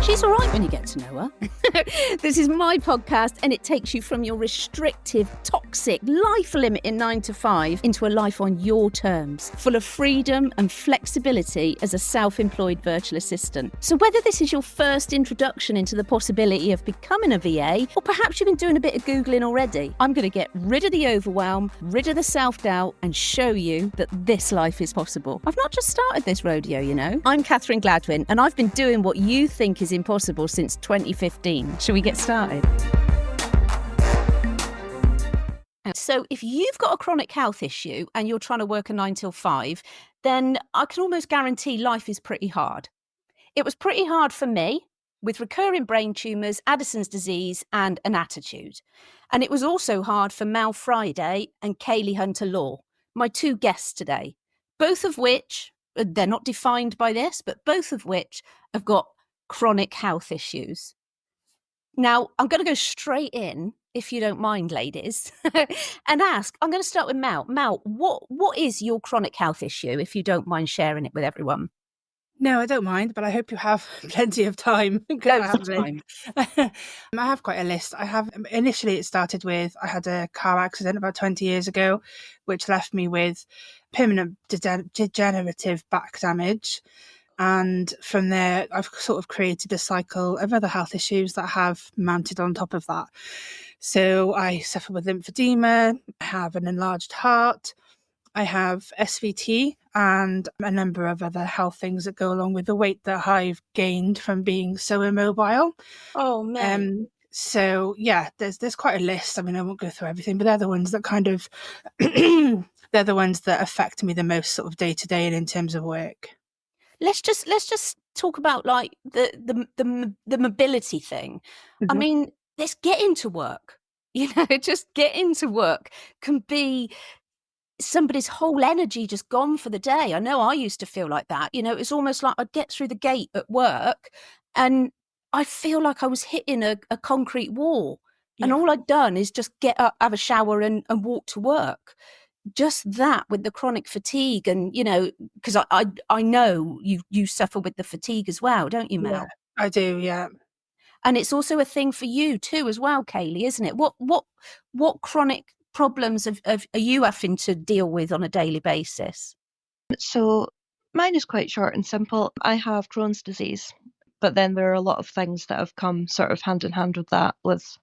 She's all right when you get to know her. This is my podcast, and it takes you from your restrictive, toxic, life-limiting 9 to 5 into a life on your terms, full of freedom and flexibility as a self-employed virtual assistant. So whether this is your first introduction into the possibility of becoming a VA, or perhaps you've been doing a bit of Googling already, I'm going to get rid of the overwhelm, rid of the self-doubt, and show you that this life is possible. I've not just started this rodeo, you know. I'm Catherine Gladwyn, and I've been doing what you think is impossible since 2015. Shall we get started? So if you've got a chronic health issue and you're trying to work a 9 till 5, then I can almost guarantee life is pretty hard. It was pretty hard for me with recurring brain tumours, Addison's disease and an attitude. And it was also hard for Mal Friday and Kayleigh Hunter-Law, my two guests today, both of which, they're not defined by this, but both of which have got chronic health issues. Now, I'm going to go straight in, if you don't mind, ladies, and ask, I'm going to start with Mal. Mal, what is your chronic health issue, if you don't mind sharing it with everyone? No, I don't mind, but I hope you have plenty of time. I have quite a list. Initially it started with, I had a car accident about 20 years ago, which left me with permanent degenerative back damage. And from there, I've sort of created a cycle of other health issues that have mounted on top of that. So I suffer with lymphedema, I have an enlarged heart, I have SVT, and a number of other health things that go along with the weight that I've gained from being so immobile. Oh, man. So yeah, there's quite a list. I mean, I won't go through everything, but they're the ones that kind of they're the ones that affect me the most, sort of day to day and in terms of work. Let's just talk about like the mobility thing. I mean, let's get into work. You know, just get into work can be somebody's whole energy just gone for the day. I know I used to feel like that. You know, it's almost like I'd get through the gate at work and I feel like I was hitting a concrete wall. And all I'd done is just get up, have a shower and walk to work. Just that with the chronic fatigue, and you know, because I know you suffer with the fatigue as well, don't you, Mel? Yeah, I do, yeah. And it's also a thing for you too, as well, Kayleigh, isn't it? What chronic problems are you having to deal with on a daily basis? So mine is quite short and simple. I have Crohn's disease, but then there are a lot of things that have come sort of hand in hand with that, with,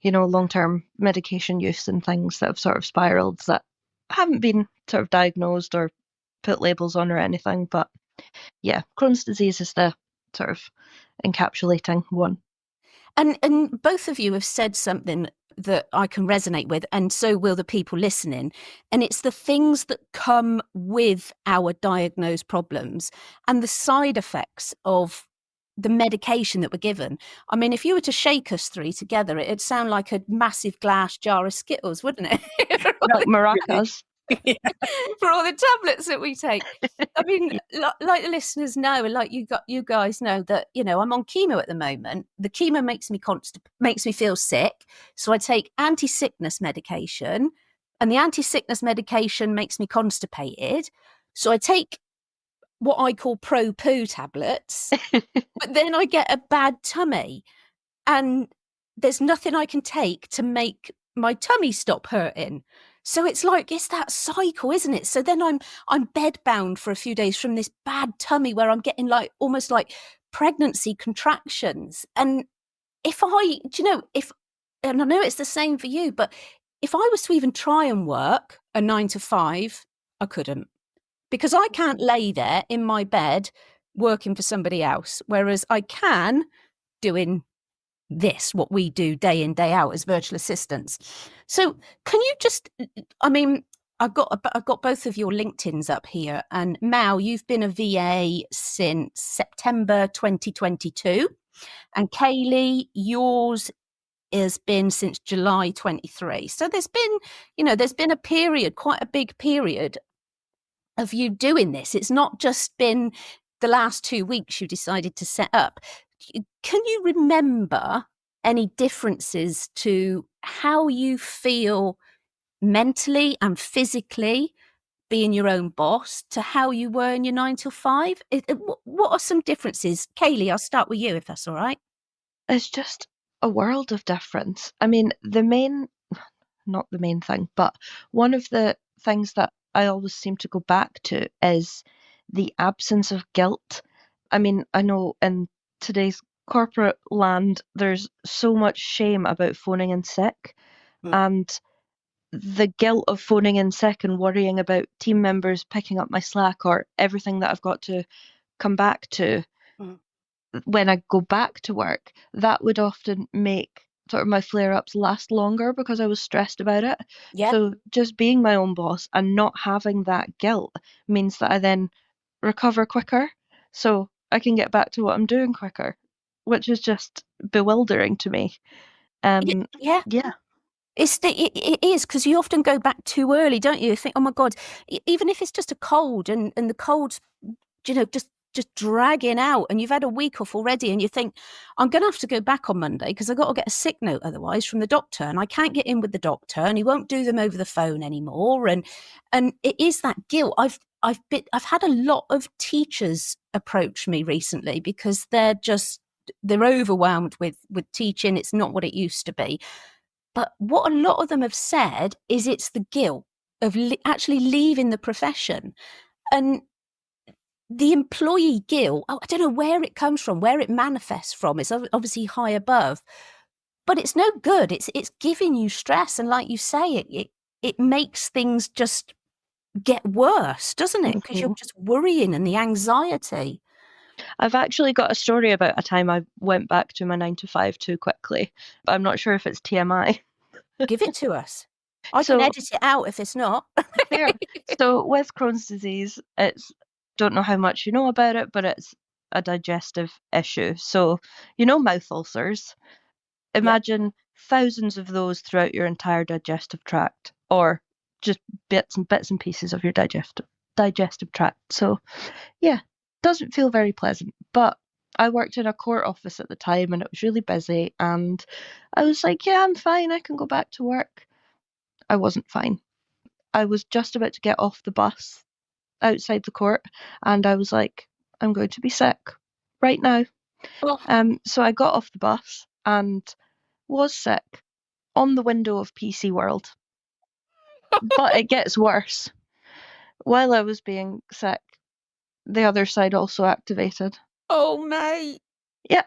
you know, long-term medication use and things that have sort of spiraled that haven't been sort of diagnosed or put labels on or anything. But yeah, Crohn's disease is the sort of encapsulating one. And both of you have said something that I can resonate with, and so will the people listening. And it's the things that come with our diagnosed problems and the side effects of the medication that we're given. I mean, if you were to shake us three together, it'd sound like a massive glass jar of Skittles, wouldn't it? Like maracas. For all the tablets that we take. I mean, like the listeners know, and like you guys know, that, you know, I'm on chemo at the moment. The chemo makes me feel sick. So I take anti-sickness medication, and the anti-sickness medication makes me constipated. So I take what I call pro-poo tablets, but then I get a bad tummy, and there's nothing I can take to make my tummy stop hurting. So it's that cycle, isn't it? So then I'm bedbound for a few days from this bad tummy where I'm getting like almost like pregnancy contractions. And and I know it's the same for you, but if I was to even try and work a 9 to 5, I couldn't, because I can't lay there in my bed working for somebody else, whereas I can doing this, what we do day in, day out as virtual assistants. So can you just, I mean, I've got both of your LinkedIns up here, and Mal, you've been a VA since September 2022, and Kayleigh, yours has been since July 23. So there's been a period, quite a big period of you doing this. It's not just been the last 2 weeks you decided to set up. Can you remember any differences to how you feel mentally and physically being your own boss to how you were in your 9 till 5? What are some differences? Kayleigh, I'll start with you if that's all right. It's just a world of difference. I mean, not the main thing, but one of the things that I always seem to go back to is the absence of guilt. I mean, I know in today's corporate land, there's so much shame about phoning in sick, and the guilt of phoning in sick and worrying about team members picking up my slack or everything that I've got to come back to when I go back to work, that would often make sort of my flare ups last longer because I was stressed about it. Yeah. So just being my own boss and not having that guilt means that I then recover quicker. So I can get back to what I'm doing quicker, which is just bewildering to me. Yeah. Yeah. It is, because you often go back too early, don't you? You think, oh my God, even if it's just a cold and the cold's, just dragging out and you've had a week off already and you think, I'm going to have to go back on Monday because I've got to get a sick note otherwise from the doctor and I can't get in with the doctor and he won't do them over the phone anymore. And it is that guilt. I've had a lot of teachers approach me recently because they're overwhelmed with teaching. It's not what it used to be. But what a lot of them have said is it's the guilt of actually leaving the profession. And the employee guilt, I don't know where it comes from, where it manifests from. It's obviously high above, but it's no good. It's giving you stress. And like you say, it makes things just get worse, doesn't it? Because you're just worrying and the anxiety. I've actually got a story about a time I went back to my 9 to 5 too quickly, but I'm not sure if it's TMI. Give it to us. I can edit it out if it's not. Fair. So with Crohn's disease, don't know how much you know about it, but it's a digestive issue. So, mouth ulcers. Imagine thousands of those throughout your entire digestive tract, or just bits and pieces of your digestive tract. So, yeah, doesn't feel very pleasant. But I worked in a court office at the time and it was really busy, and I was like, yeah, I'm fine, I can go back to work. I wasn't fine. I was just about to get off the bus outside the court and I was like, I'm going to be sick right now. So I got off the bus and was sick on the window of PC World. But it gets worse. While I was being sick, the other side also activated. Oh, mate. Yeah.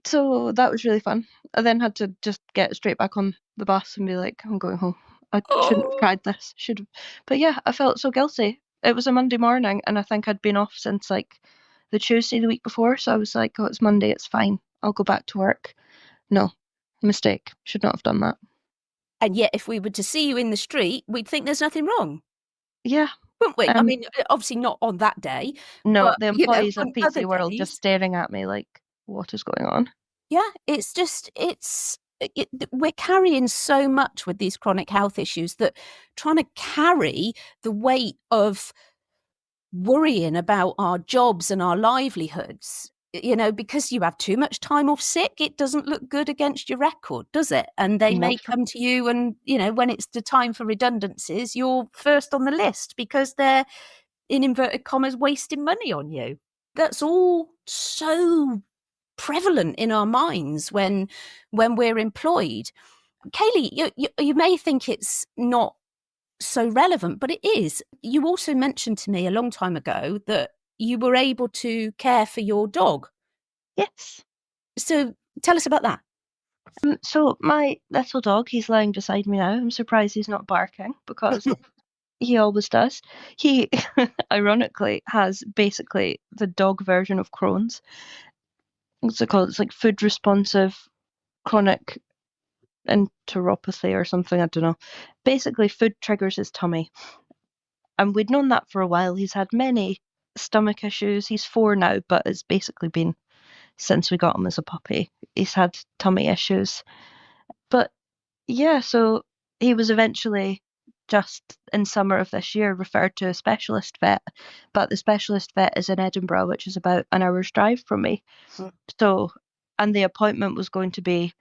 So that was really fun. I then had to just get straight back on the bus and be like, I'm going home. I shouldn't have tried this. Should have. But yeah, I felt so guilty. It was a Monday morning and I think I'd been off since like the Tuesday the week before. So I was like, oh, it's Monday, it's fine. I'll go back to work. No, mistake. Should not have done that. And yet, if we were to see you in the street, we'd think there's nothing wrong. Yeah. Wouldn't we? I mean, obviously not on that day. No, but, the employees of on PC other World days. just staring at me like, what is going on? Yeah, we're carrying so much with these chronic health issues that trying to carry the weight of worrying about our jobs and our livelihoods, because you have too much time off sick, it doesn't look good against your record, does it? And they may come to you and, when it's the time for redundancies, you're first on the list because they're, in inverted commas, wasting money on you. That's all so prevalent in our minds when we're employed. Kayleigh, you may think it's not so relevant, but it is. You also mentioned to me a long time ago that you were able to care for your dog. Yes. So tell us about that. So my little dog, he's lying beside me now. I'm surprised he's not barking because he always does. He, ironically, has basically the dog version of Crohn's. What's it called? It's like food responsive chronic enteropathy or something. I don't know. Basically, food triggers his tummy. And we'd known that for a while. He's had many stomach issues. He's 4 now, but it's basically been since we got him as a puppy. He's had tummy issues. But yeah, so he was eventually just in summer of this year referred to a specialist vet, but the specialist vet is in Edinburgh, which is about an hour's drive from me. So, and the appointment was going to be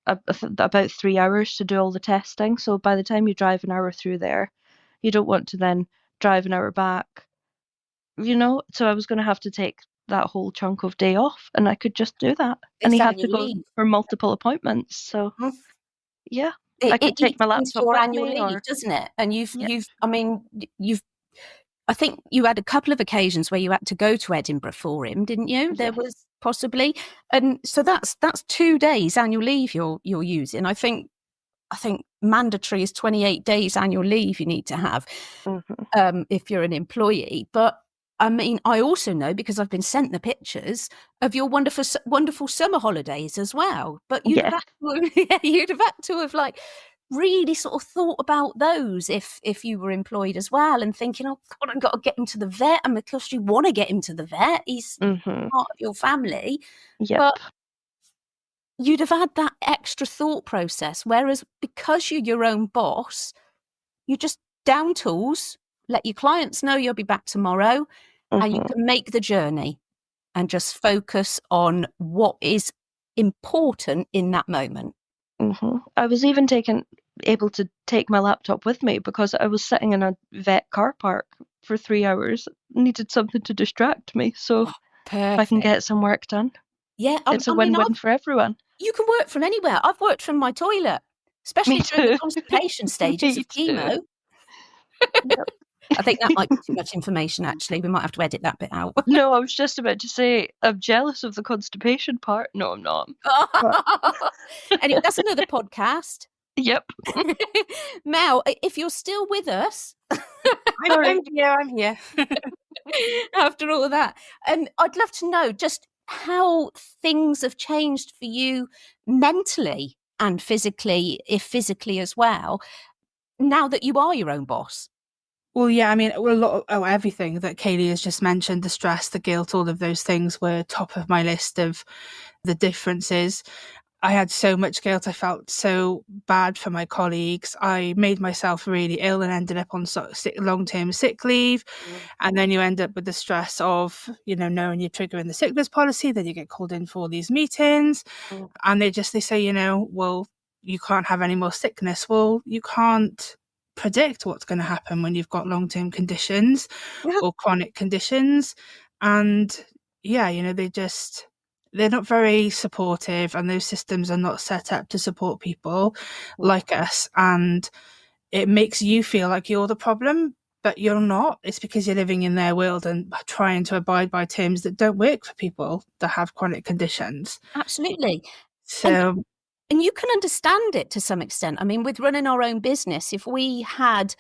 about 3 hours to do all the testing. So by the time you drive an hour through there, you don't want to then drive an hour back, so I was going to have to take that whole chunk of day off, and I could just do that. And It's he had to annual go leave. for multiple appointments, so yeah, It, I it could take eats my into laptop your with annual me, leave, or doesn't it? And yeah, you've I think you had a couple of occasions where you had to go to Edinburgh for him, didn't you? There yes, was possibly, and so that's 2 days annual leave you're using. I think mandatory is 28 days annual leave you need to have if you're an employee. But I mean, I also know, because I've been sent the pictures of your wonderful summer holidays as well. But you'd have yeah, had to, yeah, you'd have had to have like really sort of thought about those if you were employed as well, and thinking, oh God, I've got to get him to the vet. And because you want to get him to the vet, he's part of your family. yep, But you'd have had that extra thought process. Whereas because you're your own boss, you just down tools, let your clients know you'll be back tomorrow, and you can make the journey and just focus on what is important in that moment. I was even able to take my laptop with me because I was sitting in a vet car park for 3 hours. Needed something to distract me, so I can Perfect. get some work done. Yeah, It's a win-win for everyone. you can work from anywhere. I've worked from my toilet, especially Me during the too. constipation stages Me of too. chemo. Yep. I think that might be too much information, actually. We might have to edit that bit out. No, I was just about to say I'm jealous of the constipation part. No, I'm not. But Anyway, that's another podcast. yep. Mel, if you're still with us I'm here. after all of that, and I'd love to know just how things have changed for you mentally and physically, if physically as well, now that you are your own boss. Well, yeah, I mean, a lot of everything that Kayleigh has just mentioned, the stress, the guilt, all of those things were top of my list of the differences. I had so much guilt. I felt so bad for my colleagues. I made myself really ill and ended up on long-term sick leave. And then you end up with the stress of, knowing you're triggering the sickness policy, then you get called in for all these meetings. And they say, well, you can't have any more sickness. Well, you can't predict what's going to happen when you've got long-term conditions or chronic conditions. And yeah, they're not very supportive, and those systems are not set up to support people like us. And it makes you feel like you're the problem, but you're not. It's because you're living in their world and trying to abide by terms that don't work for people that have chronic conditions. Absolutely. So And you can understand it to some extent. I mean, with running our own business, if we had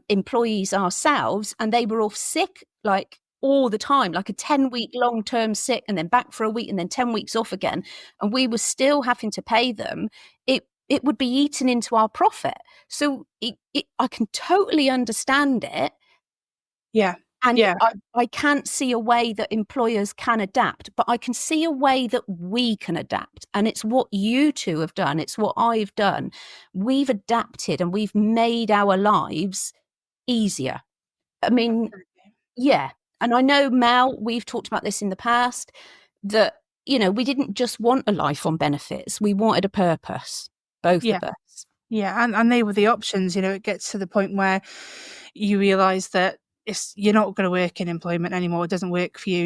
employees ourselves and they were off sick like all the time, like a 10-week long-term sick and then back for a week and then 10 weeks off again, and we were still having to pay them, it would be eaten into our profit. So I can totally understand it. yeah. And Yeah. I can't see a way that employers can adapt, but I can see a way that we can adapt. And it's what you two have done. It's what I've done. We've adapted and we've made our lives easier. I mean, yeah. And I know, Mel, we've talked about this in the past, that, we didn't just want a life on benefits. We wanted a purpose, both Yeah. of us. Yeah. And they were the options. It gets to the point where you realize that you're not going to work in employment anymore. It doesn't work for you.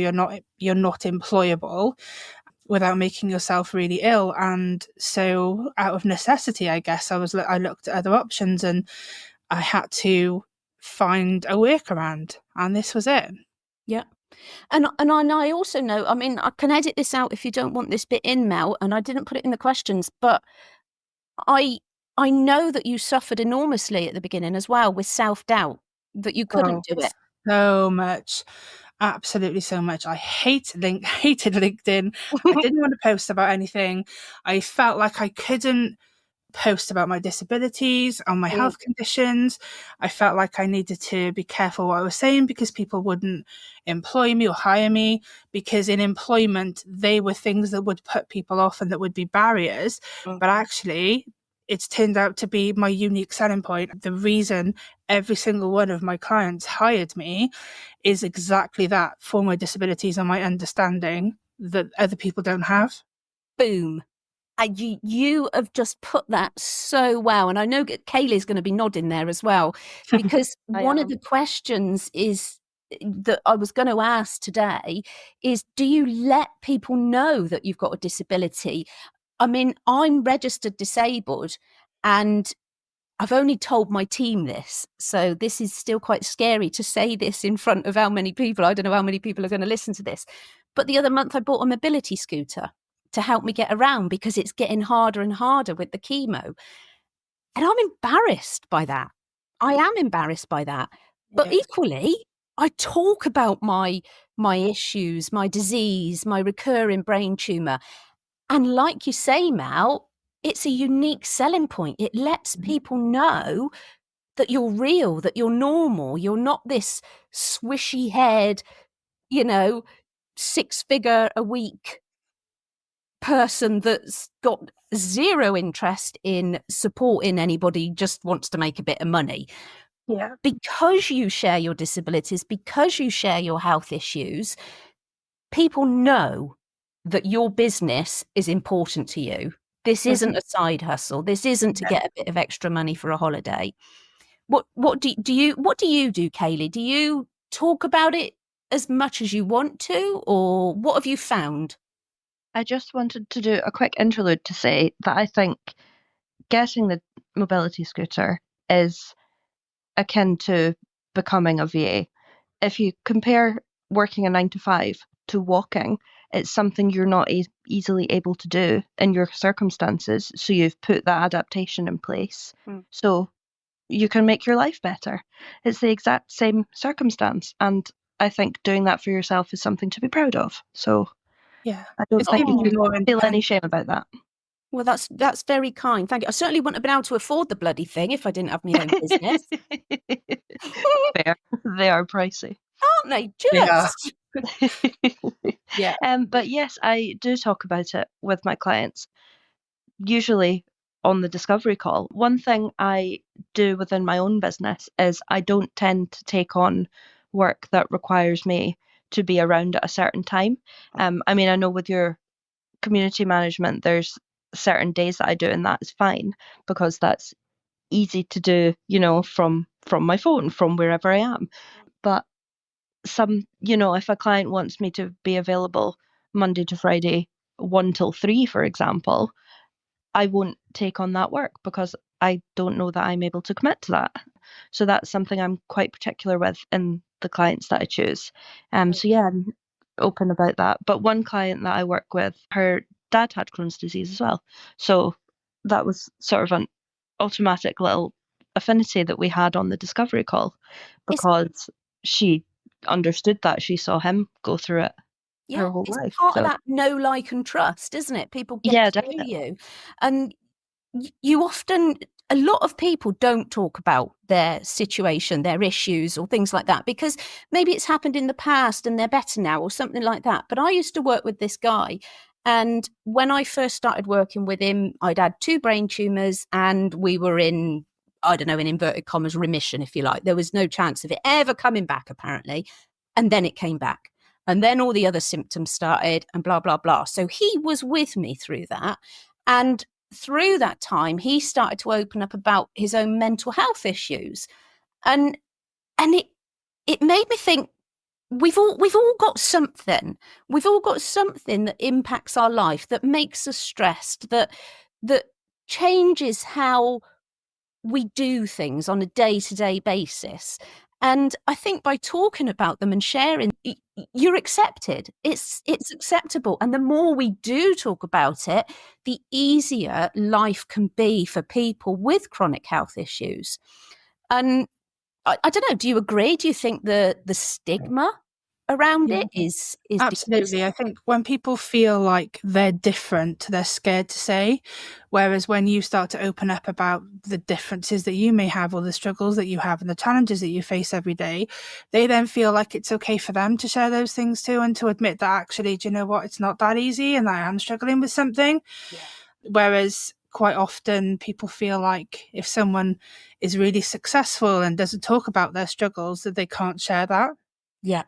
You're not employable without making yourself really ill. And so out of necessity, I guess, I looked at other options, and I had to find a workaround, and this was it. Yeah. And I also know, I mean, I can edit this out if you don't want this bit in, Mel, and I didn't put it in the questions, but I know that you suffered enormously at the beginning as well with self-doubt, that you couldn't do it. So much. Absolutely so much. I hated LinkedIn. I didn't want to post about anything. I felt like I couldn't post about my disabilities and my health conditions. I felt like I needed to be careful what I was saying because people wouldn't employ me or hire me, because in employment, they were things that would put people off and that would be barriers. But actually, it's turned out to be my unique selling point. The reason every single one of my clients hired me is exactly that, for my disabilities and my understanding that other people don't have. Boom. You have just put that so well. And I know Kayleigh's going to be nodding there as well, because one of the questions is that I was going to ask today is, do you let people know that you've got a disability? I mean, I'm registered disabled and I've only told my team this. So this is still quite scary to say this in front of how many people. I don't know how many people are going to listen to this. But the other month I bought a mobility scooter to help me get around because it's getting harder and harder with the chemo. And I'm embarrassed by that. I am embarrassed by that. But equally, I talk about my issues, my disease, my recurring brain tumour. And like you say, Mal, it's a unique selling point. It lets people know that you're real, that you're normal. You're not this swishy haired, 6-figure a week person that's got zero interest in supporting anybody, just wants to make a bit of money. Yeah. Because you share your disabilities, because you share your health issues, people know that your business is important to you. This isn't a side hustle. This isn't to get a bit of extra money for a holiday. What do you do, Kayleigh? Do you talk about it as much as you want to, or what have you found? I just wanted to do a quick interlude to say that I think getting the mobility scooter is akin to becoming a VA. If you compare working a 9 to 5 to walking, it's something you're not easily able to do in your circumstances. So you've put that adaptation in place. So you can make your life better. It's the exact same circumstance. And I think doing that for yourself is something to be proud of. So Yeah, I don't think you should feel any shame about that. Well, that's very kind. Thank you. I certainly wouldn't have been able to afford the bloody thing if I didn't have my own business. Fair. They are pricey. Aren't they just? Yeah. But yes, I do talk about it with my clients, usually on the discovery call. One thing I do within my own business is I don't tend to take on work that requires me to be around at a certain time. I mean, I know with your community management, there's certain days that I do, and that's fine because that's easy to do, from my phone, from wherever I am. But if a client wants me to be available Monday to Friday, 1 till 3, for example, I won't take on that work because I don't know that I'm able to commit to that. So that's something I'm quite particular with in the clients that I choose. So yeah, I'm open about that. But one client that I work with, her dad had Crohn's disease as well. So that was sort of an automatic little affinity that we had on the discovery call because she understood that. She saw him go through it her whole life. Part of that know, like, and trust, isn't it? People get to know you. And you often, a lot of people don't talk about their situation, their issues or things like that, because maybe it's happened in the past and they're better now or something like that. But I used to work with this guy. And when I first started working with him, I'd had 2 brain tumours and we were in, I don't know, in inverted commas, remission, if you like. There was no chance of it ever coming back, apparently. And then it came back. And then all the other symptoms started and blah, blah, blah. So he was with me through that. And through that time, he started to open up about his own mental health issues. And it made me think, we've all got something. We've all got something that impacts our life, that makes us stressed, that changes how we do things on a day-to-day basis. And I think by talking about them and sharing, you're accepted. It's acceptable. And the more we do talk about it, the easier life can be for people with chronic health issues. And I don't know, do you agree? Do you think the stigma around it is Absolutely. I think when people feel like they're different, they're scared to say. Whereas when you start to open up about the differences that you may have or the struggles that you have and the challenges that you face every day, they then feel like it's okay for them to share those things too and to admit that actually, do you know what, it's not that easy and I am struggling with something. Yeah. Whereas quite often people feel like if someone is really successful and doesn't talk about their struggles, that they can't share that. Yeah.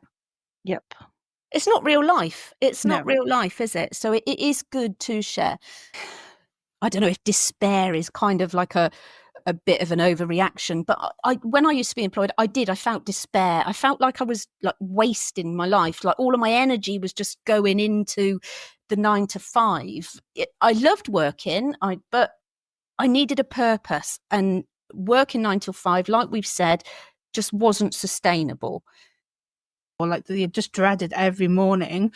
Yep. It's not real life. It's not real life, is it? So it is good to share. I don't know if despair is kind of like a bit of an overreaction, but when I used to be employed, I felt despair. I felt like I was like wasting my life. Like all of my energy was just going into the 9 to 5. I loved working, but I needed a purpose, and working 9 till 5, like we've said, just wasn't sustainable. Or like you just dreaded every morning,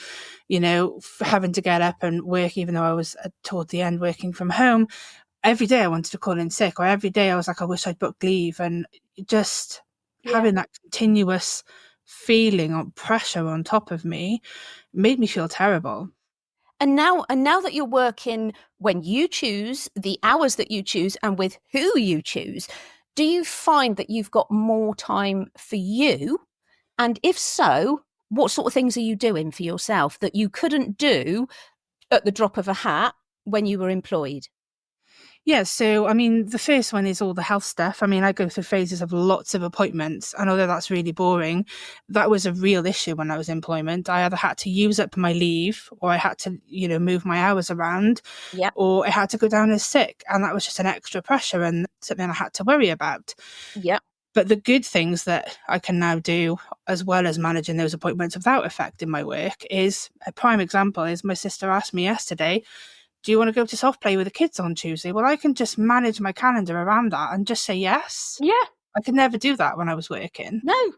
having to get up and work, even though I was toward the end working from home. Every day I wanted to call in sick, or every day I was like, I wish I'd booked leave. And just having that continuous feeling of pressure on top of me made me feel terrible. And now that you're working when you choose, the hours that you choose, and with who you choose, do you find that you've got more time for you? And if so, what sort of things are you doing for yourself that you couldn't do at the drop of a hat when you were employed? Yeah, so I mean, the first one is all the health stuff. I mean, I go through phases of lots of appointments, and although that's really boring, that was a real issue when I was in employment. I either had to use up my leave, or I had to, move my hours around, or I had to go down as sick, and that was just an extra pressure and something I had to worry about. Yeah. But the good things that I can now do, as well as managing those appointments without affecting my work, is a prime example is my sister asked me yesterday, do you want to go to soft play with the kids on Tuesday? Well, I can just manage my calendar around that and just say yes. Yeah. I could never do that when I was working. No.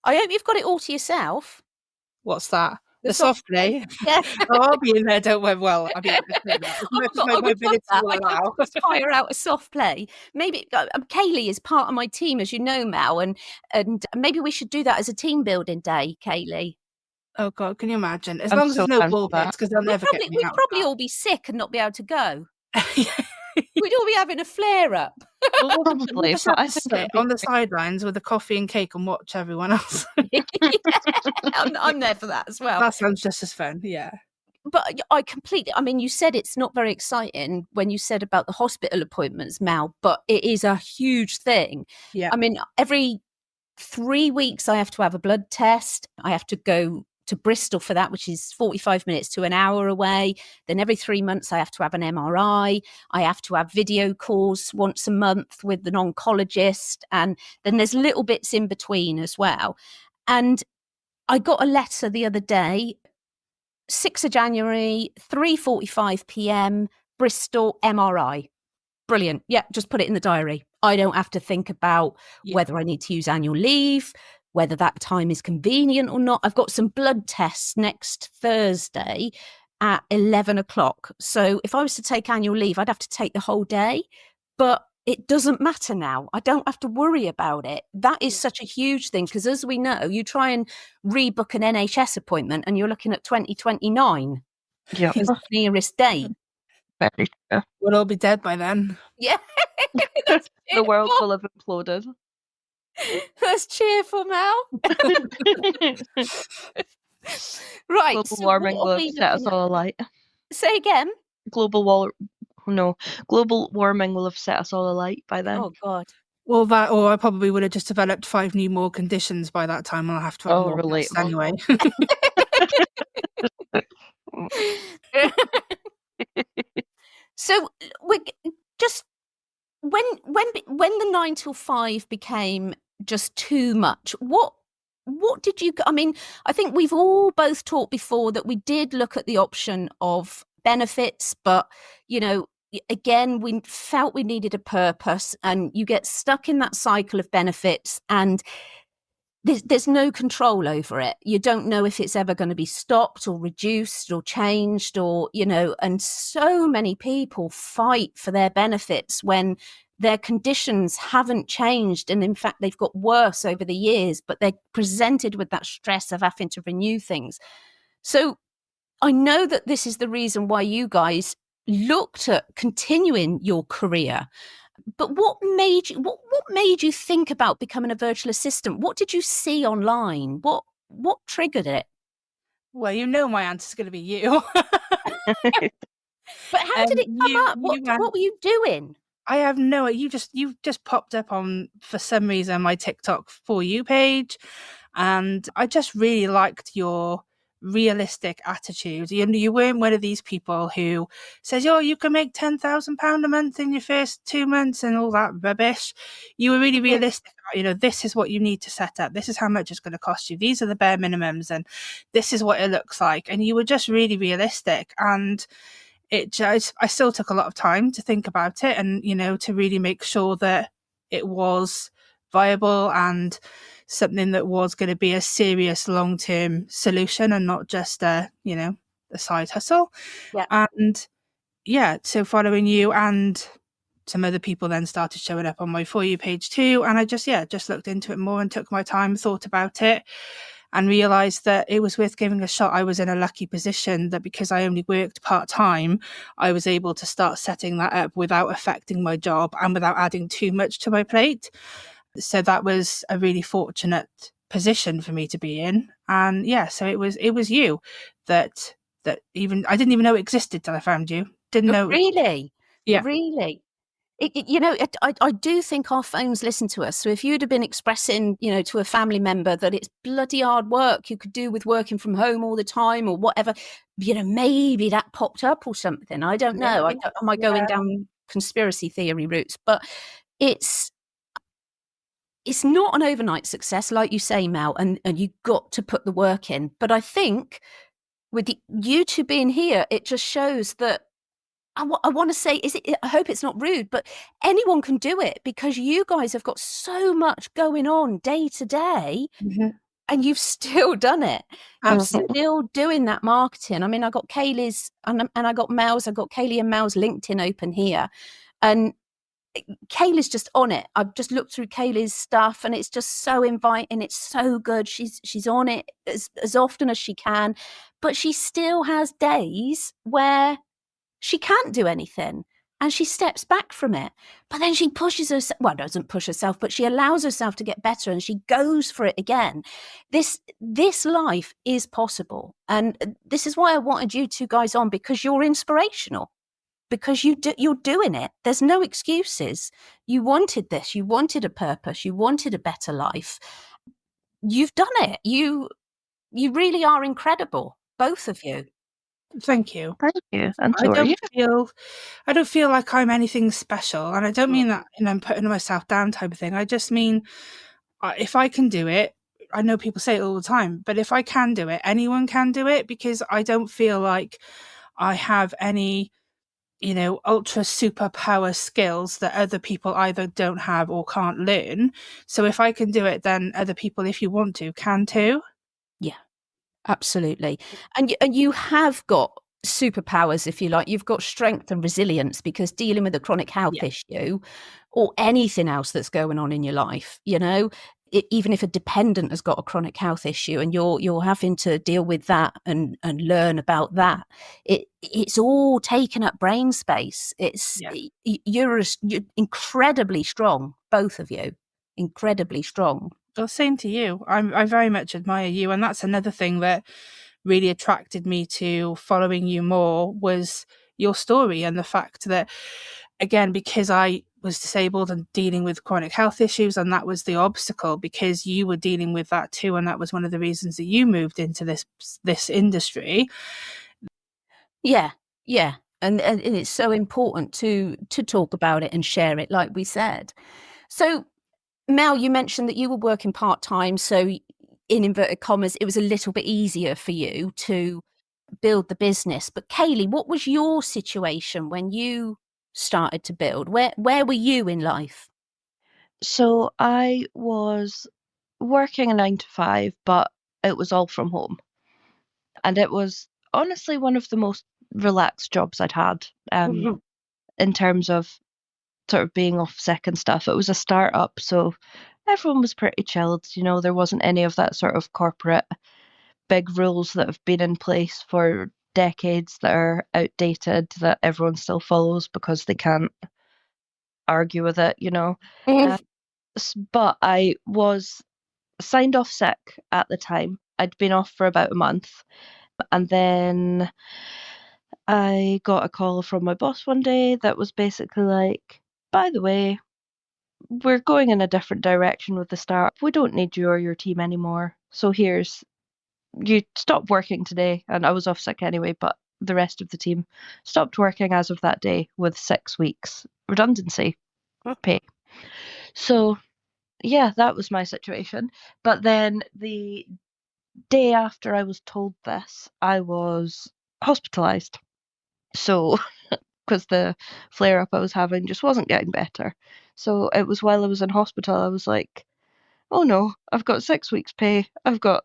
I hope you've got it all to yourself. What's that? The soft play? Yeah. Oh, I'll be in there, don't worry. Well, I mean, as much as my mobility will allow. Fire out a soft play. Maybe Kayleigh is part of my team, as you know, Mal, and maybe we should do that as a team building day, Kayleigh. Oh God, can you imagine? As I'm long as so there's no down for ball that. pits, because they'll never get me We'd out. probably all be sick and not be able to go. We'd all be having a flare up. Well, Probably, just but have I to think sit on the sidelines with a coffee and cake and watch everyone else. Yeah, I'm there for that as well. That sounds just as fun, yeah. But I mean, you said it's not very exciting when you said about the hospital appointments, Mal, but it is a huge thing. Yeah. I mean, every 3 weeks I have to have a blood test. I have to go to Bristol for that, which is 45 minutes to an hour away. Then every 3 months I have to have an MRI. I have to have video calls once a month with an oncologist. And then there's little bits in between as well. And I got a letter the other day, 6th of January, 3:45 p.m, Bristol MRI. Brilliant. Yeah, just put it in the diary. I don't have to think about whether I need to use annual leave, whether that time is convenient or not. I've got some blood tests next Thursday at 11 o'clock. So if I was to take annual leave, I'd have to take the whole day. But it doesn't matter now. I don't have to worry about it. That is such a huge thing because, as we know, you try and rebook an NHS appointment and you're looking at 2029 is the nearest date. Very true. We'll all be dead by then. Yeah. The world will have imploded. That's cheerful, Mel. Right. Global warming will have set us all alight. Say again. Global warming will have set us all alight by then. Oh God. Well, that, or I probably would have just developed 5 new more conditions by that time. I'll have to have more tests anyway. So we just when the 9 till 5 became just too much, what did you, I mean, I think we've all both talked before that we did look at the option of benefits, but again, we felt we needed a purpose, and you get stuck in that cycle of benefits, and there's no control over it. You don't know if it's ever going to be stopped or reduced or changed, or and so many people fight for their benefits when their conditions haven't changed, and in fact they've got worse over the years, but they're presented with that stress of having to renew things. So I know that this is the reason why you guys looked at continuing your career, but what made you think about becoming a virtual assistant? What did you see online? What triggered it? Well, my answer's going to be you. But how did it come up? What were you doing? I have no idea. You just popped up on, for some reason, my TikTok For You page, and I just really liked your realistic attitude. You weren't one of these people who says, "Oh, you can make £10,000 a month in your first 2 months" and all that rubbish. You were really realistic about, this is what you need to set up. This is how much it's going to cost you. These are the bare minimums, and this is what it looks like. And you were just really realistic. And I still took a lot of time to think about it, and to really make sure that it was viable and something that was going to be a serious long-term solution and not just a side hustle. And so following you and some other people then started showing up on my For You page too, and I just looked into it more and took my time, thought about it, and realised that it was worth giving a shot. I was in a lucky position that because I only worked part-time, I was able to start setting that up without affecting my job and without adding too much to my plate. So that was a really fortunate position for me to be in. And so it was you that even I didn't even know it existed till I found you. Didn't know. Really? Yeah. Really? I do think our phones listen to us. So if you'd have been expressing, to a family member that it's bloody hard work you could do with working from home all the time or whatever, maybe that popped up or something. I don't know. Am I going down conspiracy theory routes? But it's not an overnight success, like you say, Mel, and you got to put the work in. But I think with you two being here, it just shows that I want to say, I hope it's not rude, but anyone can do it because you guys have got so much going on day to day, and you've still done it. You're still doing that marketing. I mean, I got Kayleigh's and I got Mel's. I got Kayleigh and Mel's LinkedIn open here, and Kayleigh's just on it. I've just looked through Kayleigh's stuff, and it's just so inviting. It's so good. She's on it as often as she can, but she still has days where she can't do anything and she steps back from it. But then she pushes herself, doesn't push herself, but she allows herself to get better and she goes for it again. This life is possible. And this is why I wanted you two guys on, because you're inspirational, because you're doing it. There's no excuses. You wanted this, you wanted a purpose, you wanted a better life. You've done it. You really are incredible, both of you. Thank you. Thank you. And I don't feel like I'm anything special, and I don't mean that I'm putting myself down type of thing. I just mean if I can do it, I know people say it all the time, but if I can do it, anyone can do it, because I don't feel like I have any ultra superpower skills that other people either don't have or can't learn. So if I can do it, then other people, if you want to, can too. Yeah. Absolutely. And you have got superpowers, if you like. You've got strength and resilience, because dealing with a chronic health issue or anything else that's going on in your life, even if a dependent has got a chronic health issue and you're having to deal with that and learn about that, it's all taking up brain space. You're incredibly strong, both of you, incredibly strong. Well, same to you. I very much admire you, and that's another thing that really attracted me to following you more, was your story and the fact that, again, because I was disabled and dealing with chronic health issues, and that was the obstacle, because you were dealing with that too, and that was one of the reasons that you moved into this industry. Yeah. And it's so important to talk about it and share it, like we said. So Mel, you mentioned that you were working part-time, so in inverted commas, it was a little bit easier for you to build the business. But Kayleigh, what was your situation when you started to build? Where were you in life? So I was working a 9 to 5, but it was all from home. And it was honestly one of the most relaxed jobs I'd had, in terms of sort of being off sick and stuff. It was a startup, so everyone was pretty chilled. There wasn't any of that sort of corporate big rules that have been in place for decades that are outdated, that everyone still follows because they can't argue with it. But I was signed off sick at the time. I'd been off for about a month, and then I got a call from my boss one day that was basically like, by the way, we're going in a different direction with the startup. We don't need you or your team anymore. So here's you stopped working today, and I was off sick anyway, but the rest of the team stopped working as of that day with 6 weeks redundancy pay. So yeah, that was my situation. But then the day after I was told this, I was hospitalised. So, because the flare up I was having just wasn't getting better. So it was while I was in hospital, I was like, oh no, I've got 6 weeks' pay. I've got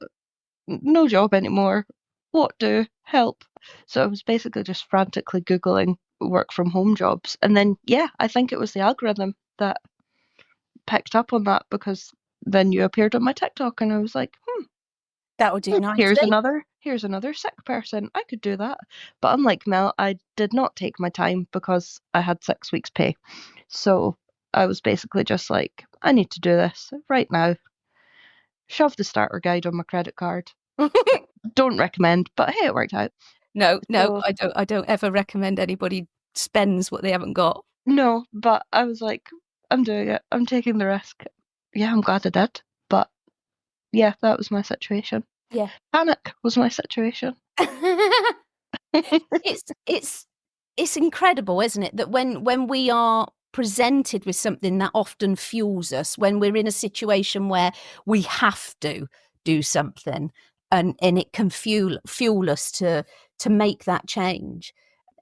no job anymore. What do? Help. So I was basically just frantically Googling work from home jobs. And then, yeah, I think it was the algorithm that picked up on that, because then you appeared on my TikTok and I was like, That would do here's nicely. another sick person. I could do that. But unlike Mel, I did not take my time because I had 6 weeks pay. So I was basically just like, I need to do this right now. Shove the starter guide on my credit card. Don't recommend, but hey, it worked out. No, So, I don't ever recommend anybody spends what they haven't got. no, but I was like, I'm doing it. I'm taking the risk. Yeah, I'm glad I did. But yeah, that was my situation. Yeah. Panic was my situation. It's incredible, isn't it, that when we are presented with something that often fuels us, when we're in a situation where we have to do something, and it can fuel us to make that change.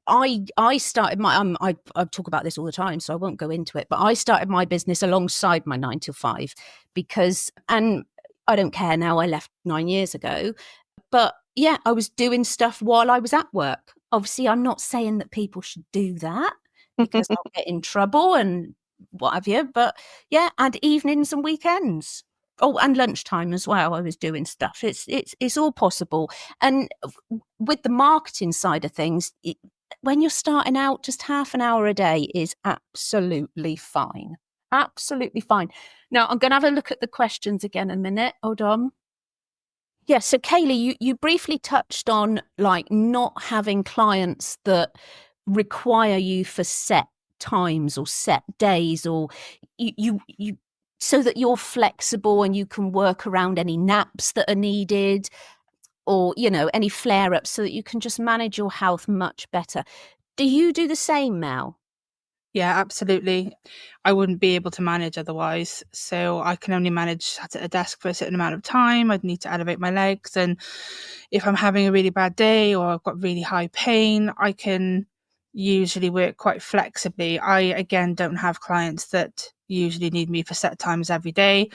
I started my I talk about this all the time, so I won't go into it, but I started my business alongside my 9 to 5 because, and I don't care now, I left 9 years ago, but yeah, I was doing stuff while I was at work. Obviously, I'm not saying that people should do that because I'll get in trouble and what have you, but yeah, and evenings and weekends. Oh, and lunchtime as well. I was doing stuff. It's all possible. And with the marketing side of things, when you're starting out, just half an hour a day is absolutely fine. Absolutely fine. Now, I'm going to have a look at the questions again in a minute. Hold on. Yeah, so Kayleigh, you briefly touched on like not having clients that require you for set times or set days, or you so that you're flexible and you can work around any naps that are needed, or any flare ups, so that you can just manage your health much better. Do you do the same, Mel? Yeah, absolutely. I wouldn't be able to manage otherwise. So I can only manage sat at a desk for a certain amount of time. I'd need to elevate my legs. And if I'm having a really bad day or I've got really high pain, I can usually work quite flexibly. I, again, don't have clients that usually need me for set times every day.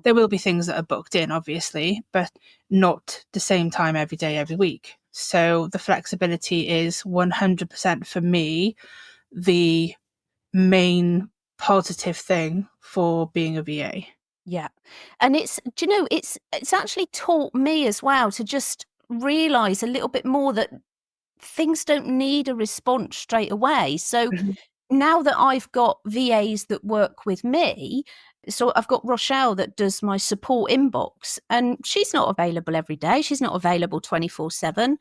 There will be things that are booked in, obviously, but not the same time every day, every week. So the flexibility is 100% for me the main positive thing for being a VA. Yeah. And it's actually taught me as well to just realize a little bit more that things don't need a response straight away. So Mhm. now that I've got VAs that work with me, so I've got Rochelle that does my support inbox, and she's not available every day. She's not available 24/7.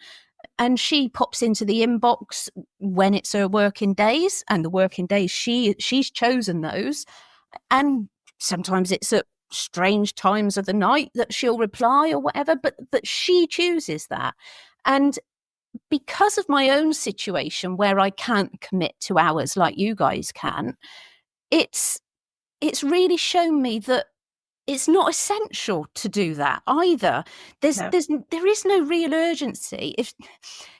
And she pops into the inbox when it's her working days, and the working days she's chosen those. And sometimes it's at strange times of the night that she'll reply or whatever, but that she chooses that. And because of my own situation where I can't commit to hours like you guys can, it's really shown me that it's not essential to do that either. No. There is no real urgency. If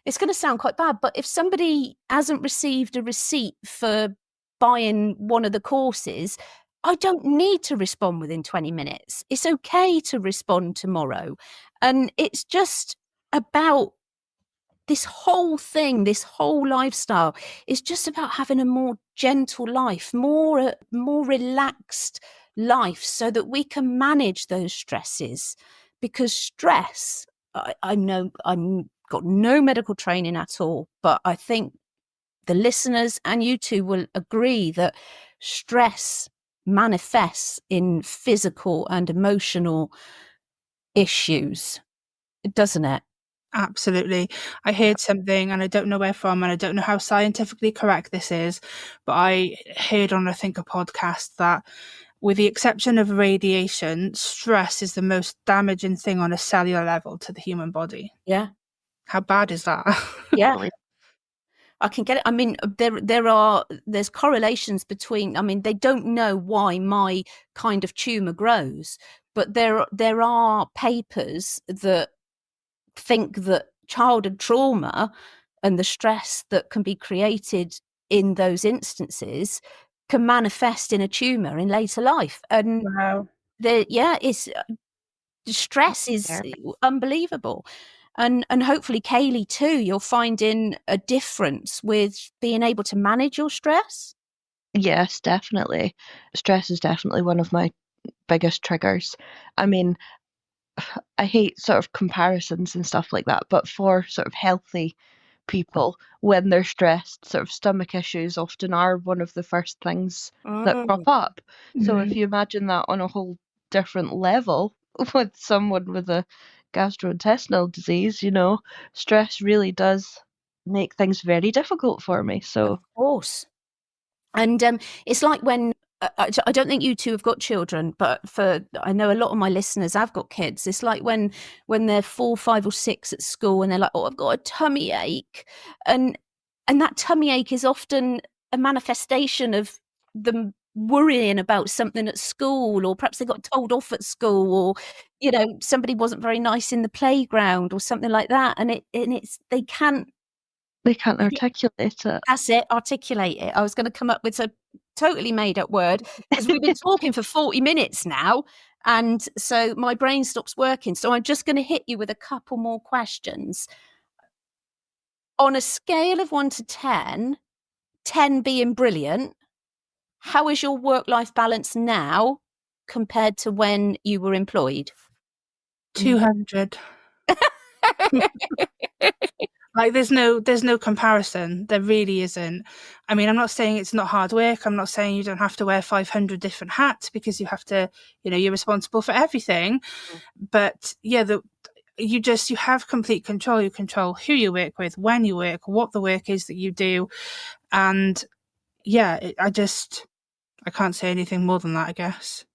it's going to sound quite bad, but if somebody hasn't received a receipt for buying one of the courses, I don't need to respond within 20 minutes. It's okay to respond tomorrow. And it's just about this whole thing, this whole lifestyle is just about having a more gentle life, more relaxed life, so that we can manage those stresses. Because stress, I know I'm got no medical training at all, but I think the listeners and you two will agree that stress manifests in physical and emotional issues, doesn't it? Absolutely. I Yeah. heard something, and I don't know where from, and I don't know how scientifically correct this is, but I heard on, I think, a podcast that with the exception of radiation, stress is the most damaging thing on a cellular level to the human body. Yeah. How bad is that? Yeah. I can get it. I mean, there's correlations between, I mean, they don't know why my kind of tumor grows, but there are papers that think that childhood trauma and the stress that can be created in those instances can manifest in a tumor in later life. And Wow. it's stress is unbelievable. And hopefully, Kayleigh, too, you're finding a difference with being able to manage your stress. Yes, definitely. Stress is definitely one of my biggest triggers. I mean, I hate sort of comparisons and stuff like that, but for sort of healthy people, when they're stressed, sort of stomach issues often are one of the first things that crop up. So if you imagine that on a whole different level with someone with a gastrointestinal disease, you know, stress really does make things very difficult for me. So Of course. And it's like when I don't think you two have got children, but I know a lot of my listeners have got kids. It's like when they're 4, 5, or 6 at school, and they're like, "Oh, I've got a tummy ache," and that tummy ache is often a manifestation of them worrying about something at school, or perhaps they got told off at school, or somebody wasn't very nice in the playground, or something like that, and it's they can't. they can't articulate it. That's it, articulate it. I was going to come up with a totally made up word because we've been talking for 40 minutes now. And so my brain stops working. So I'm just going to hit you with a couple more questions. On a scale of 1 to 10, 10 being brilliant, how is your work-life balance now compared to when you were employed? 200. Like there's no comparison. There really isn't. I mean, I'm not saying it's not hard work. I'm not saying you don't have to wear 500 different hats, because you have to, you're responsible for everything. But yeah, you have complete control. You control who you work with, when you work, what the work is that you do. And yeah, I can't say anything more than that, I guess.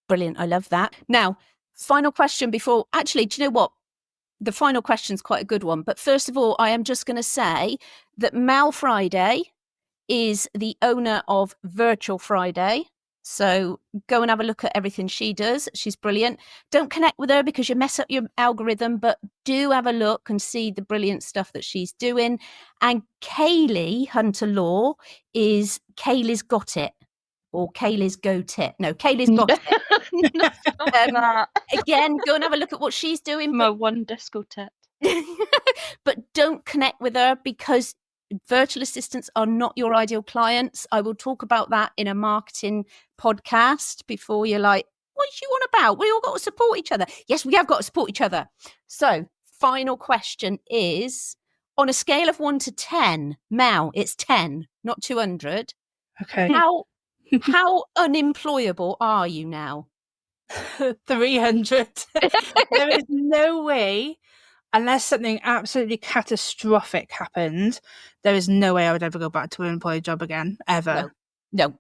Brilliant. I love that. Now, final question before, actually, do you know what? The final question is quite a good one. But first of all, I am just going to say that Mal Friday is the owner of Virtual Friday. So go and have a look at everything she does. She's brilliant. Don't connect with her because you mess up your algorithm, but do have a look and see the brilliant stuff that she's doing. And Kayleigh Hunter Law is Kayleigh's Got It, or Kayleigh's Go Tit. No, Kayleigh's Got It. Again, go and have a look at what she's doing. My one disco tit. But don't connect with her because virtual assistants are not your ideal clients. I will talk about that in a marketing podcast before you're like, what is you on about? We all got to support each other. Yes, we have got to support each other. So, final question is, on a scale of 1 to 10, Mel, it's 10, not 200. Okay. How unemployable are you now? 300. There is no way, unless something absolutely catastrophic happened, there is no way I would ever go back to an employed job again, ever. No.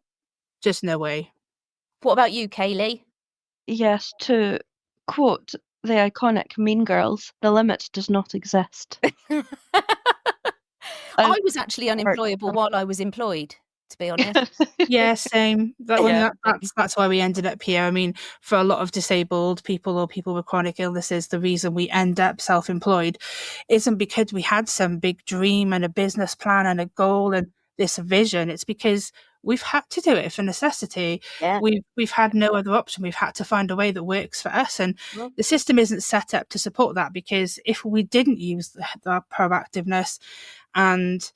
Just no way. What about you, Kayleigh? Yes, to quote the iconic Mean Girls, the limit does not exist. I was actually unemployable while I was employed, to be honest. Yeah, same. That's why we ended up here. I mean, for a lot of disabled people or people with chronic illnesses, the reason we end up self-employed isn't because we had some big dream and a business plan and a goal and this vision. It's because we've had to do it for necessity. Yeah. We've had no other option. We've had to find a way that works for us, and the system isn't set up to support that, because if we didn't use the proactiveness and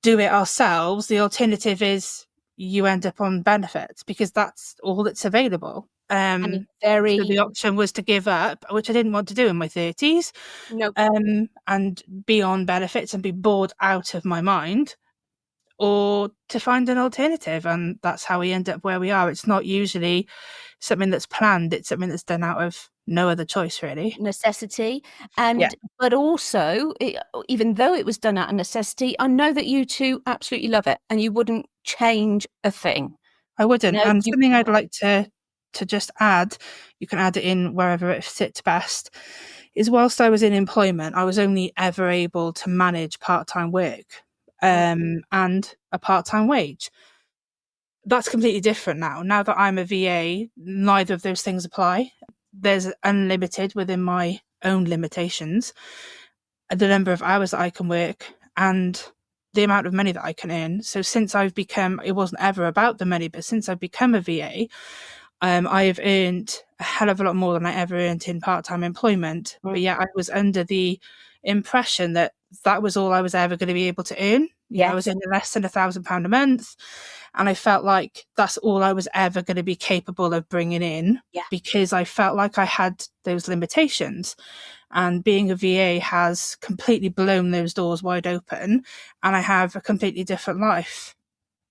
do it ourselves, the alternative is you end up on benefits, because that's all that's available. So the option was to give up, which I didn't want to do in my 30s. Nope. And be on benefits and be bored out of my mind, or to find an alternative. And that's how we end up where we are. It's not usually something that's planned. It's something that's done out of no other choice, really. Necessity. But also, even though it was done out of necessity, I know that you two absolutely love it and you wouldn't change a thing. I wouldn't. No, And you something I'd like to just add, you can add it in wherever it sits best, is whilst I was in employment, I was only ever able to manage part-time work and a part-time wage. That's completely different now. Now that I'm a VA, neither of those things apply. There's unlimited within my own limitations, the number of hours that I can work and the amount of money that I can earn. So since I've become, it wasn't ever about the money, but since I've become a VA, I've earned a hell of a lot more than I ever earned in part-time employment. But yeah, I was under the impression that that was all I was ever going to be able to earn. I was earning less than £1,000 a month. And I felt like that's all I was ever going to be capable of bringing in because I felt like I had those limitations. And being a VA has completely blown those doors wide open. And I have a completely different life,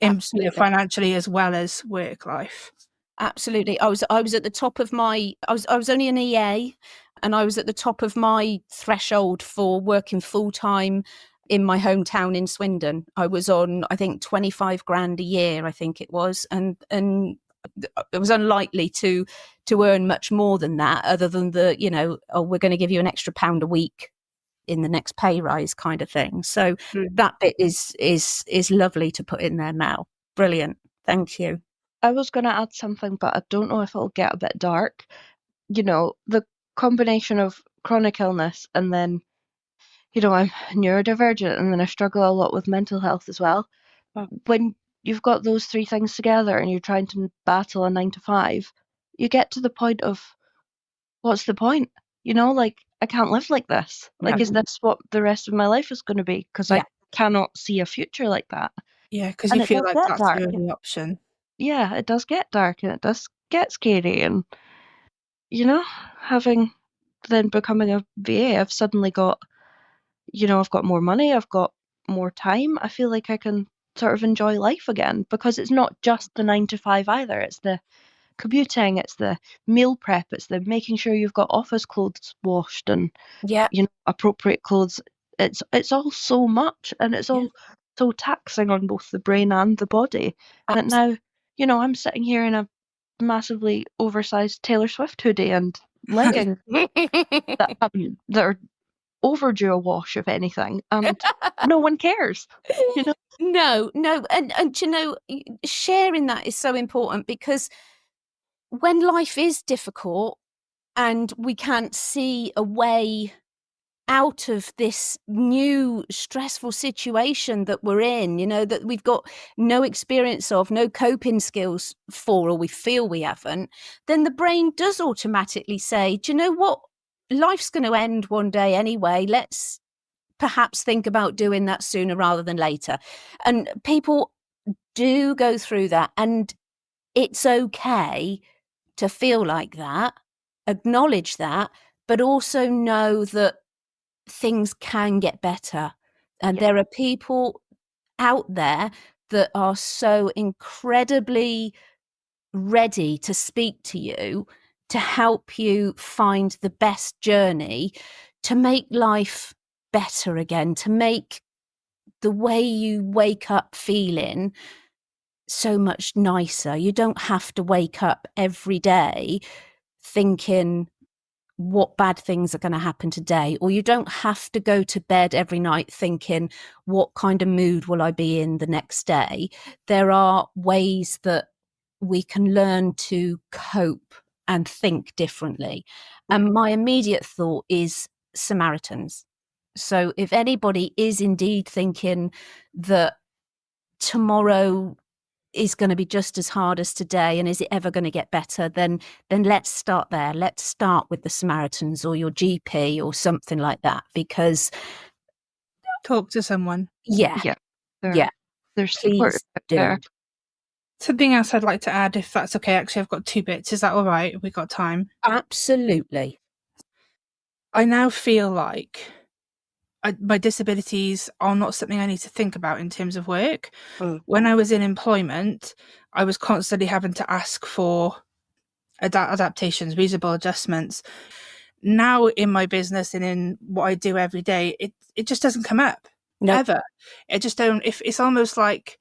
financially as well as work life. Absolutely. I was at the top of my, I was only an EA, and I was at the top of my threshold for working full time in my hometown in Swindon. I was on, I think, 25 grand a year, I think it was. And it was unlikely to earn much more than that, other than the, we're going to give you an extra £1 a week in the next pay rise kind of thing. So that bit is lovely to put in there, Mel. Brilliant. Thank you. I was going to add something, but I don't know if it'll get a bit dark. The combination of chronic illness and then, I'm neurodivergent and then I struggle a lot with mental health as well. When you've got those three things together and you're trying to battle a 9 to 5, you get to the point of, what's the point? I can't live like this. Like, is this what the rest of my life is going to be? Because I cannot see a future like that. Yeah, because you feel like that's the only option. Yeah, it does get dark and it does get scary. And, becoming a VA, I've suddenly got, I've got more money, I've got more time. I feel like I can sort of enjoy life again because it's not just the 9 to 5 either. It's the commuting, it's the meal prep, it's the making sure you've got office clothes washed and appropriate clothes. It's all so much, and it's all so taxing on both the brain and the body. And now, I'm sitting here in a massively oversized Taylor Swift hoodie and leggings that are overdue a wash, if anything, and no one cares. No, and sharing that is so important, because when life is difficult and we can't see a way out of this new stressful situation that we're in, that we've got no experience of, no coping skills for, or we feel we haven't, then the brain does automatically say, do you know what? Life's going to end one day anyway. Let's perhaps think about doing that sooner rather than later. And people do go through that, and it's okay to feel like that, acknowledge that, but also know that things can get better. And there are people out there that are so incredibly ready to speak to you, to help you find the best journey, to make life better again, to make the way you wake up feeling so much nicer. You don't have to wake up every day thinking what bad things are going to happen today, or you don't have to go to bed every night thinking what kind of mood will I be in the next day. There are ways that we can learn to cope and think differently. And my immediate thought is Samaritans. So if anybody is indeed thinking that tomorrow is going to be just as hard as today, and is it ever going to get better, then let's start there. Let's start with the Samaritans or your GP or something like that, because talk to someone. There's support there. Something else I'd like to add, if that's okay. Actually, I've got 2 bits. Is that all right? We've got time. Absolutely. I now feel like my disabilities are not something I need to think about in terms of work. When I was in employment, I was constantly having to ask for adaptations, reasonable adjustments. Now in my business and in what I do every day, it just doesn't come up ever. It just don't. If it's almost like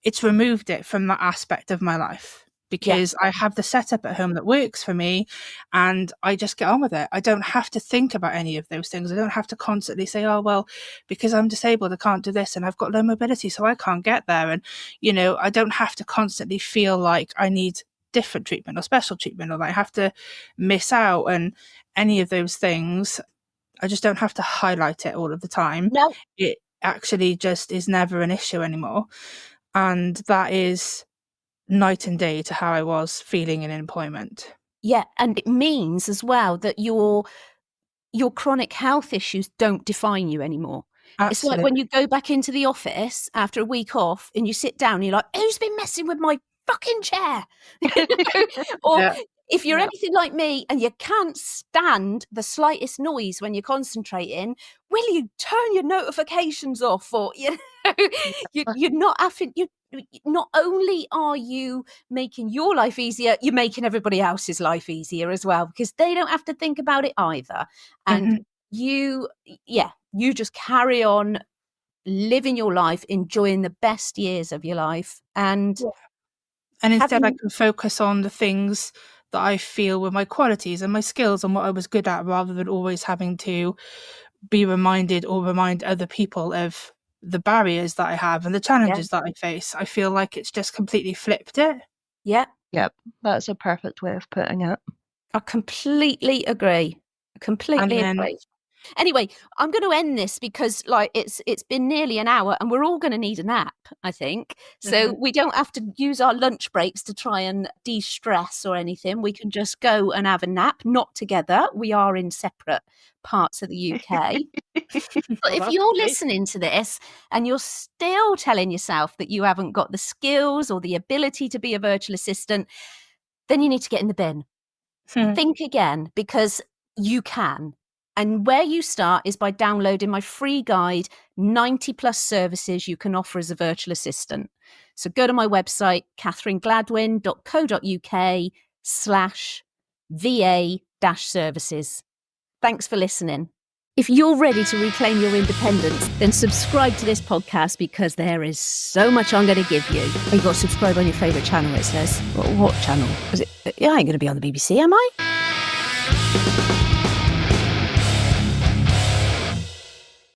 it's removed it from that aspect of my life. Because I have the setup at home that works for me, and I just get on with it. I don't have to think about any of those things. I don't have to constantly say, oh, well, because I'm disabled, I can't do this, and I've got low mobility, so I can't get there. And, I don't have to constantly feel like I need different treatment or special treatment, or that I have to miss out and any of those things. I just don't have to highlight it all of the time. No. It actually just is never an issue anymore. And that is night and day to how I was feeling in employment. Yeah, and it means as well that your chronic health issues don't define you anymore. Absolutely. It's like when you go back into the office after a week off and you sit down and you're like, who's been messing with my fucking chair? Or if you're anything like me and you can't stand the slightest noise when you're concentrating, will you turn your notifications off? Or you're not having not only are you making your life easier, you're making everybody else's life easier as well, because they don't have to think about it either. And you just carry on living your life, enjoying the best years of your life. And instead I can focus on the things that I feel were my qualities and my skills and what I was good at, rather than always having to be reminded or remind other people of the barriers that I have and the challenges that I face. I feel like it's just completely flipped it. Yeah. Yep. That's a perfect way of putting it. I completely agree. Agree. Anyway, I'm going to end this because it's been nearly an hour and we're all going to need a nap, I think. So we don't have to use our lunch breaks to try and de-stress or anything. We can just go and have a nap, not together. We are in separate parts of the UK. But if you're listening to this and you're still telling yourself that you haven't got the skills or the ability to be a virtual assistant, then you need to get in the bin. Think again, because you can. And where you start is by downloading my free guide, 90 plus services you can offer as a virtual assistant. So go to my website, katherinegladwyn.co.uk/VA-services. Thanks for listening. If you're ready to reclaim your independence, then subscribe to this podcast, because there is so much I'm going to give you. You've got to subscribe on your favourite channel, it says. What channel? I ain't going to be on the BBC, am I?